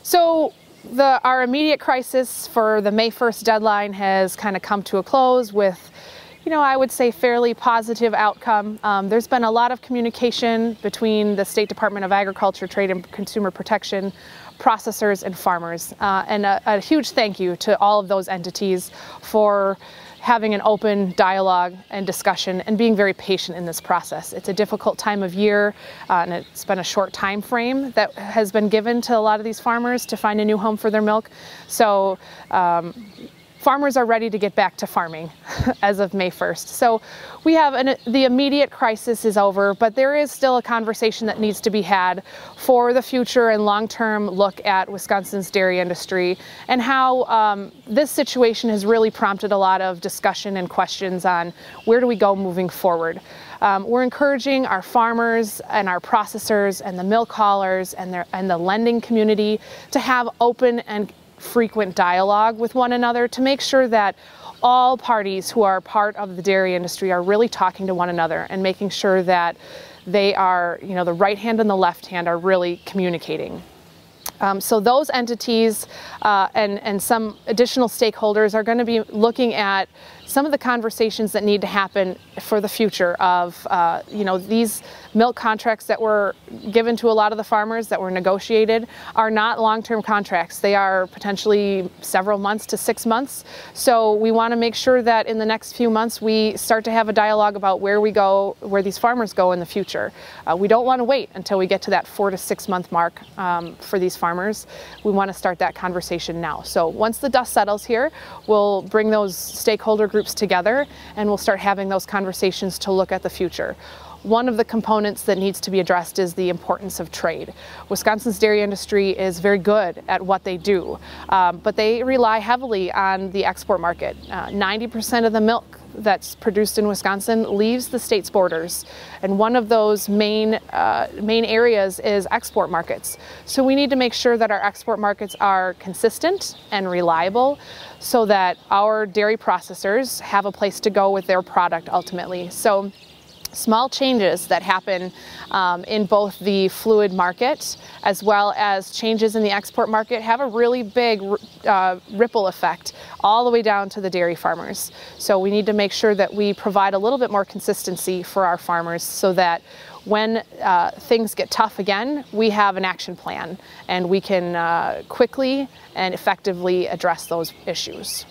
So our immediate crisis for the May 1st deadline has kind of come to a close with, I would say fairly positive outcome. There's been a lot of communication between the State Department of Agriculture, Trade and Consumer Protection, processors and farmers. And a huge thank you to all of those entities for having an open dialogue and discussion and being very patient in this process. It's a difficult time of year, and it's been a short time frame that has been given to a lot of these farmers to find a new home for their milk. So farmers are ready to get back to farming as of May 1st. So we have the immediate crisis is over, but there is still a conversation that needs to be had for the future and long-term look at Wisconsin's dairy industry and how this situation has really prompted a lot of discussion and questions on where do we go moving forward. We're encouraging our farmers and our processors and the milk haulers and the lending community to have open and frequent dialogue with one another to make sure that all parties who are part of the dairy industry are really talking to one another and making sure that they are, the right hand and the left hand are really communicating. So those entities and some additional stakeholders are going to be looking at some of the conversations that need to happen for the future of, these milk contracts that were given to a lot of the farmers that were negotiated are not long-term contracts. They are potentially several months to 6 months. So we want to make sure that in the next few months we start to have a dialogue about where we go, where these farmers go in the future. We don't want to wait until we get to that 4 to 6 month mark for these farmers. We want to start that conversation now. So once the dust settles here, we'll bring those stakeholder groups together and we'll start having those conversations to look at the future. One of the components that needs to be addressed is the importance of trade. Wisconsin's dairy industry is very good at what they do, but they rely heavily on the export market. 90% of the milk that's produced in Wisconsin leaves the state's borders, and one of those main areas is export markets. So we need to make sure that our export markets are consistent and reliable so that our dairy processors have a place to go with their product ultimately. So small changes that happen in both the fluid market as well as changes in the export market have a really big ripple effect all the way down to the dairy farmers. So we need to make sure that we provide a little bit more consistency for our farmers so that when things get tough again, we have an action plan and we can quickly and effectively address those issues.